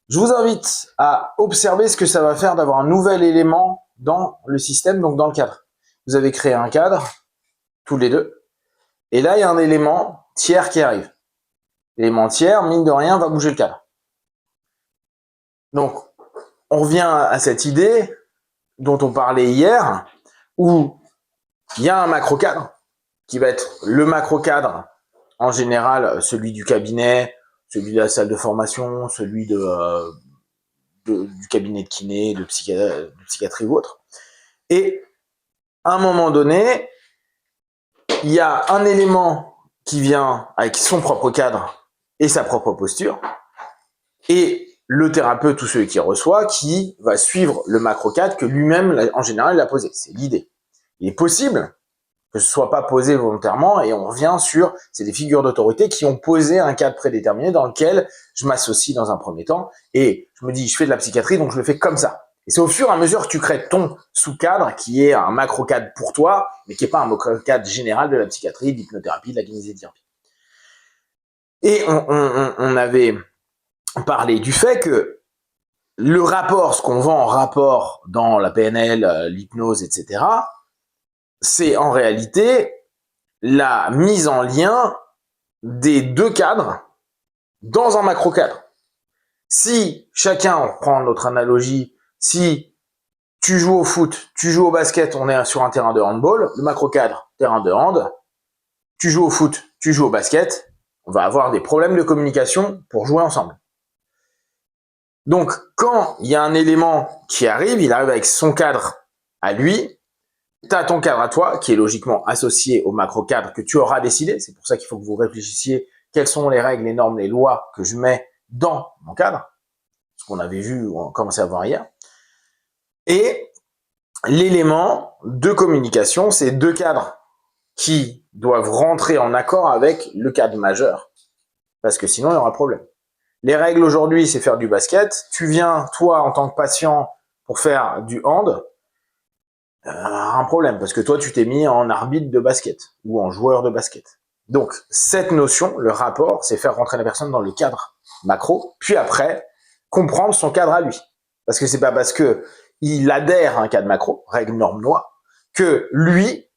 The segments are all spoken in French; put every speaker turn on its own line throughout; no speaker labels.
Je vous invite à observer ce que ça va faire d'avoir un nouvel élément dans le système, donc dans le cadre. Vous avez créé un cadre, tous les deux, et là, il y a un élément tiers qui arrive. L'élément tiers, mine de rien, va bouger le cadre. Donc, on revient à cette idée dont on parlait hier, où il y a un macro-cadre, qui va être le macro-cadre, en général, celui du cabinet, celui de la salle de formation, celui du cabinet de kiné, de psychiatrie ou autre. Et à un moment donné, il y a un élément qui vient avec son propre cadre et sa propre posture, et le thérapeute ou celui qui reçoit qui va suivre le macro-cadre que lui-même, en général, il a posé. C'est l'idée. Il est possible que ce soit pas posé volontairement, et on revient sur, c'est des figures d'autorité qui ont posé un cadre prédéterminé dans lequel je m'associe dans un premier temps, et je me dis, je fais de la psychiatrie, donc je le fais comme ça. Et c'est au fur et à mesure que tu crées ton sous-cadre, qui est un macro-cadre pour toi, mais qui n'est pas un macro-cadre général de la psychiatrie, de l'hypnothérapie, de la kinésithérapie. Et on avait parlé du fait que le rapport, ce qu'on vend en rapport dans la PNL, l'hypnose, etc., c'est en réalité la mise en lien des deux cadres dans un macro-cadre. Si chacun, on prend notre analogie, si tu joues au foot, tu joues au basket, on est sur un terrain de handball, le macro-cadre, terrain de hand, tu joues au foot, tu joues au basket, on va avoir des problèmes de communication pour jouer ensemble. Donc, quand il y a un élément qui arrive, il arrive avec son cadre à lui, tu as ton cadre à toi, qui est logiquement associé au macro-cadre que tu auras décidé. C'est pour ça qu'il faut que vous réfléchissiez quelles sont les règles, les normes, les lois que je mets dans mon cadre, ce qu'on avait vu ou on commençait à voir hier. Et l'élément de communication, c'est deux cadres qui doivent rentrer en accord avec le cadre majeur, parce que sinon il y aura problème. Les règles aujourd'hui, c'est faire du basket. Tu viens, toi, en tant que patient, pour faire du hand, un problème, parce que toi, tu t'es mis en arbitre de basket ou en joueur de basket. Donc, cette notion, le rapport, c'est faire rentrer la personne dans le cadre macro, puis après, comprendre son cadre à lui. Parce que c'est pas parce que il adhère à un cadre macro, règle, norme, loi, que lui,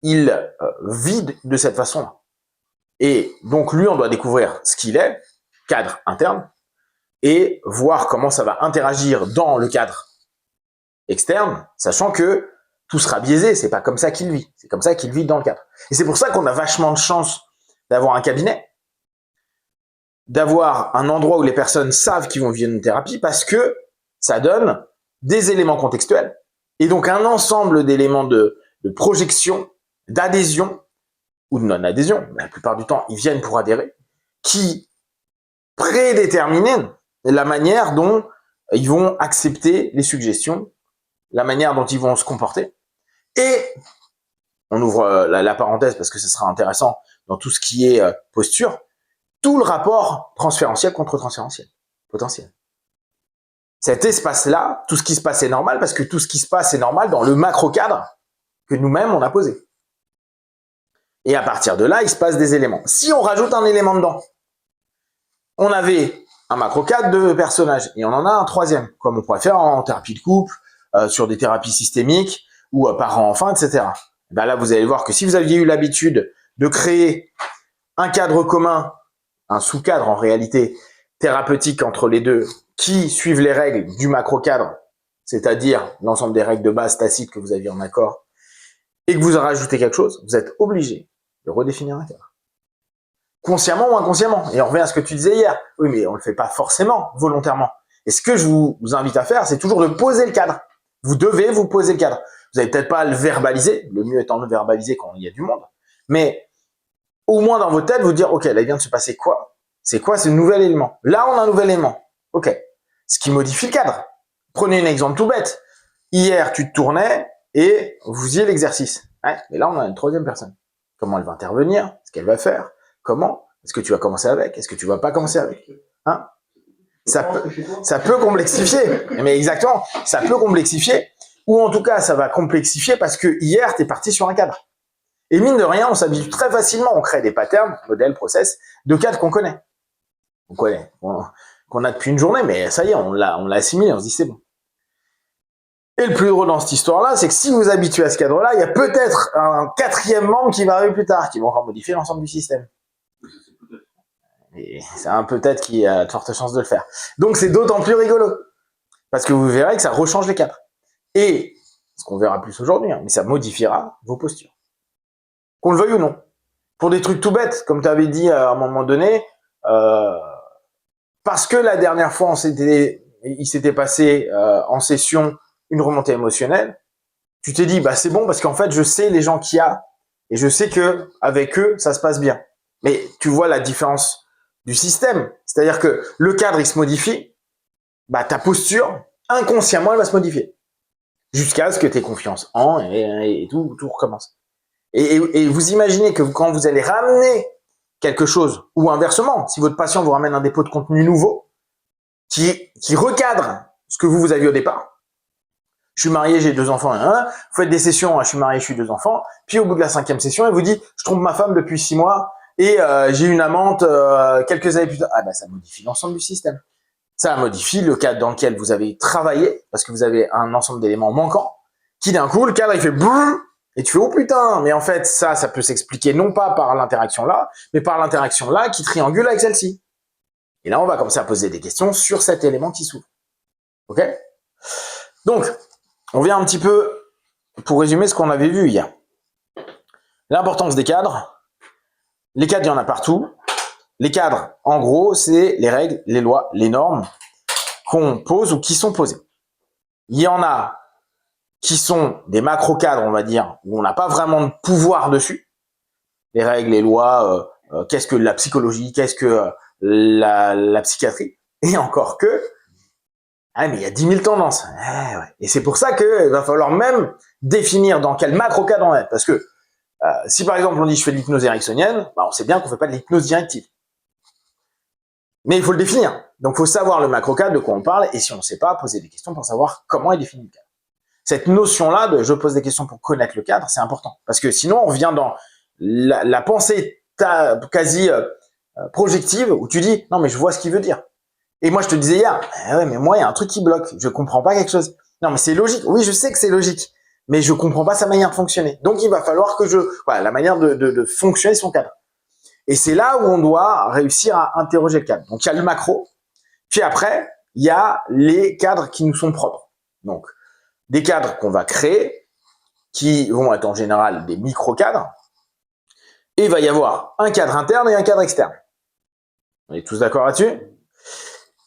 il vit de cette façon-là. Et donc, lui, on doit découvrir ce qu'il est, cadre interne, et voir comment ça va interagir dans le cadre externe, sachant que tout sera biaisé, c'est pas comme ça qu'il vit, c'est comme ça qu'il vit dans le cadre. Et c'est pour ça qu'on a vachement de chance d'avoir un cabinet, d'avoir un endroit où les personnes savent qu'ils vont vivre une thérapie, parce que ça donne des éléments contextuels, et donc un ensemble d'éléments de projection, d'adhésion, ou de non-adhésion, la plupart du temps, ils viennent pour adhérer, qui prédéterminent la manière dont ils vont accepter les suggestions, la manière dont ils vont se comporter. Et on ouvre la parenthèse parce que ce sera intéressant dans tout ce qui est posture, tout le rapport transférentiel contre transférentiel, potentiel. Cet espace-là, tout ce qui se passe est normal parce que tout ce qui se passe est normal dans le macro-cadre que nous-mêmes on a posé. Et à partir de là, il se passe des éléments. Si on rajoute un élément dedans, on avait un macro-cadre de personnages et on en a un troisième, comme on pourrait faire en thérapie de couple, sur des thérapies systémiques, ou parents-enfants, etc. Ben là, vous allez voir que si vous aviez eu l'habitude de créer un cadre commun, un sous-cadre en réalité, thérapeutique entre les deux, qui suivent les règles du macro-cadre, c'est-à-dire l'ensemble des règles de base tacites que vous aviez en accord, et que vous en rajoutez quelque chose, vous êtes obligé de redéfinir un cadre. Consciemment ou inconsciemment. Et on revient à ce que tu disais hier. Oui, mais on le fait pas forcément, volontairement. Et ce que je vous invite à faire, c'est toujours de poser le cadre. Vous devez vous poser le cadre. Vous n'allez peut-être pas le verbaliser, le mieux étant de le verbaliser quand il y a du monde, mais au moins dans votre tête, vous dire, ok, là, il vient de se passer quoi? C'est quoi ce nouvel élément? Là, on a un nouvel élément. Ok. Ce qui modifie le cadre. Prenez un exemple tout bête. Hier, tu te tournais et vous faisiez l'exercice. Ouais, mais là, on a une troisième personne. Comment elle va intervenir? Ce qu'elle va faire? Comment? Est-ce que tu vas commencer avec? Est-ce que tu vas pas commencer avec? Hein? Ça peut complexifier. Mais exactement, ça peut complexifier. Ou en tout cas, ça va complexifier parce que hier, tu es parti sur un cadre. Et mine de rien, on s'habitue très facilement, on crée des patterns, modèles, process, de cadres qu'on connaît. On connaît. qu'on a depuis une journée, mais ça y est, on l'a assimilé, on se dit c'est bon. Et le plus drôle dans cette histoire-là, c'est que si vous vous habituez à ce cadre-là, il y a peut-être un quatrième membre qui va arriver plus tard, qui va encore modifier l'ensemble du système. Et c'est un peut-être qui a de fortes chances de le faire. Donc c'est d'autant plus rigolo. Parce que vous verrez que ça rechange les cadres. Et, ce qu'on verra plus aujourd'hui, mais ça modifiera vos postures. Qu'on le veuille ou non. Pour des trucs tout bêtes, comme tu avais dit à un moment donné, parce que la dernière fois, il s'était passé en session une remontée émotionnelle, tu t'es dit, bah c'est bon, parce qu'en fait, je sais les gens qu'il y a, et je sais que avec eux, ça se passe bien. Mais tu vois la différence du système. C'est-à-dire que le cadre, il se modifie, bah ta posture, inconsciemment, elle va se modifier. Jusqu'à ce que tu aies confiance en, et tout recommence. Et vous imaginez que quand vous allez ramener quelque chose, ou inversement, si votre patient vous ramène un dépôt de contenu nouveau, qui recadre ce que vous aviez au départ. Je suis marié, j'ai 2 enfants, vous faites des sessions, je suis marié, je suis 2 enfants, puis au bout de la 5e session, elle vous dit, je trompe ma femme depuis 6 mois, et j'ai une amante quelques années plus tard. Ah ben ça modifie l'ensemble du système. Ça modifie le cadre dans lequel vous avez travaillé, parce que vous avez un ensemble d'éléments manquants, qui d'un coup, le cadre, il fait brrr, et tu fais, oh putain, mais en fait, ça peut s'expliquer non pas par l'interaction là, mais par l'interaction là qui triangule avec celle-ci. Et là, on va commencer à poser des questions sur cet élément qui s'ouvre. Ok? Donc, on vient un petit peu, pour résumer ce qu'on avait vu hier. L'importance des cadres. Les cadres, il y en a partout. Les cadres, en gros, c'est les règles, les lois, les normes qu'on pose ou qui sont posées. Il y en a qui sont des macro-cadres, on va dire, où on n'a pas vraiment de pouvoir dessus. Les règles, les lois, qu'est-ce que la psychologie, qu'est-ce que la psychiatrie. Et encore que, mais il y a 10 000 tendances. Ouais. Et c'est pour ça qu'il va falloir même définir dans quel macro-cadre on est. Parce que si par exemple on dit je fais de l'hypnose ericksonienne, on sait bien qu'on fait pas de l'hypnose directive. Mais il faut le définir. Donc il faut savoir le macro-cadre, de quoi on parle, et si on ne sait pas, poser des questions pour savoir comment est défini le cadre. Cette notion-là de je pose des questions pour connaître le cadre, c'est important. Parce que sinon, on revient dans la pensée quasi projective, où tu dis, non mais je vois ce qu'il veut dire. Et moi je te disais hier, ouais mais moi il y a un truc qui bloque, je comprends pas quelque chose. Non mais c'est logique, oui je sais que c'est logique, mais je comprends pas sa manière de fonctionner. Donc il va falloir que la manière de fonctionner son cadre. Et c'est là où on doit réussir à interroger le cadre. Donc il y a le macro, puis après il y a les cadres qui nous sont propres. Donc des cadres qu'on va créer, qui vont être en général des micro-cadres, et il va y avoir un cadre interne et un cadre externe. On est tous d'accord là-dessus?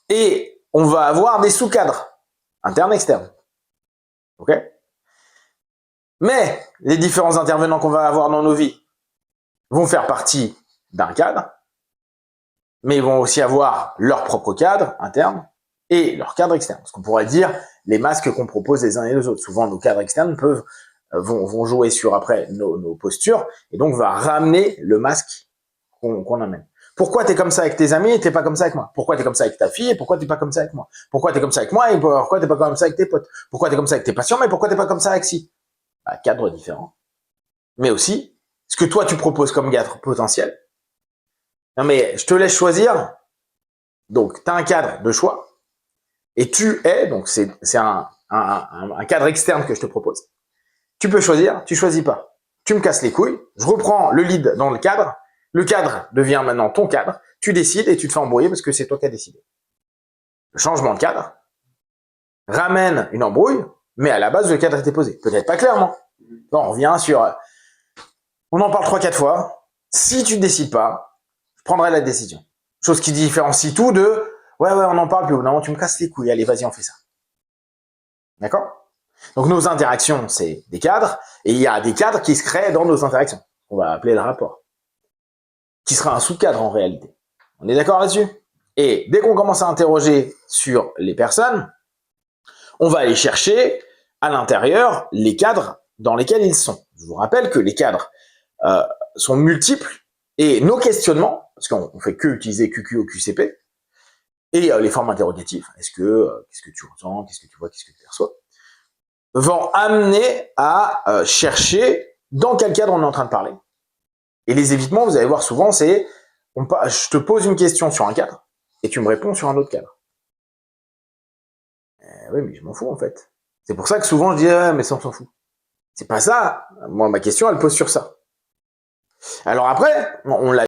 Et on va avoir des sous-cadres, internes, externes. Ok? Mais les différents intervenants qu'on va avoir dans nos vies vont faire partie d'un cadre, mais ils vont aussi avoir leur propre cadre interne et leur cadre externe. Ce qu'on pourrait dire les masques qu'on propose les uns et les autres. Souvent, nos cadres externes vont jouer sur après nos postures et donc va ramener le masque qu'on amène. Pourquoi t'es comme ça avec tes amis et t'es pas comme ça avec moi? Pourquoi t'es comme ça avec ta fille et pourquoi t'es pas comme ça avec moi? Pourquoi t'es comme ça avec moi et pourquoi t'es pas comme ça avec tes potes? Pourquoi t'es comme ça avec tes patients mais pourquoi t'es pas comme ça avec si? Cadre différent. Mais aussi, ce que toi tu proposes comme cadre potentiel. Non mais je te laisse choisir. Donc t'as un cadre de choix et tu es, donc c'est un cadre externe que je te propose. Tu peux choisir, tu choisis pas. Tu me casses les couilles, je reprends le lead dans le cadre devient maintenant ton cadre, tu décides et tu te fais embrouiller parce que c'est toi qui as décidé. Le changement de cadre ramène une embrouille, mais à la base, le cadre était posé. Peut-être pas clairement. Bon, on revient sur... On en parle 3-4 fois. Si tu ne décides pas, je prendrai la décision. Chose qui différencie tout de... Ouais, on en parle, puis au bout d'un moment, tu me casses les couilles. Allez, vas-y, on fait ça. D'accord? Donc, nos interactions, c'est des cadres, et il y a des cadres qui se créent dans nos interactions. On va appeler le rapport. Qui sera un sous-cadre en réalité. On est d'accord là-dessus? Et dès qu'on commence à interroger sur les personnes, on va aller chercher à l'intérieur les cadres dans lesquels ils sont. Je vous rappelle que les cadres sont multiples et nos questionnements, parce qu'on fait que utiliser QQ ou QCP, et les formes interrogatives, qu'est-ce que tu ressens, qu'est-ce que tu vois, qu'est-ce que tu perçois, vont amener à chercher dans quel cadre on est en train de parler. Et les évitements, vous allez voir souvent, c'est je te pose une question sur un cadre, et tu me réponds sur un autre cadre. Oui, mais je m'en fous en fait. C'est pour ça que souvent je dis mais ça on s'en fout. C'est pas ça. Moi ma question elle pose sur ça. Alors après, on l'a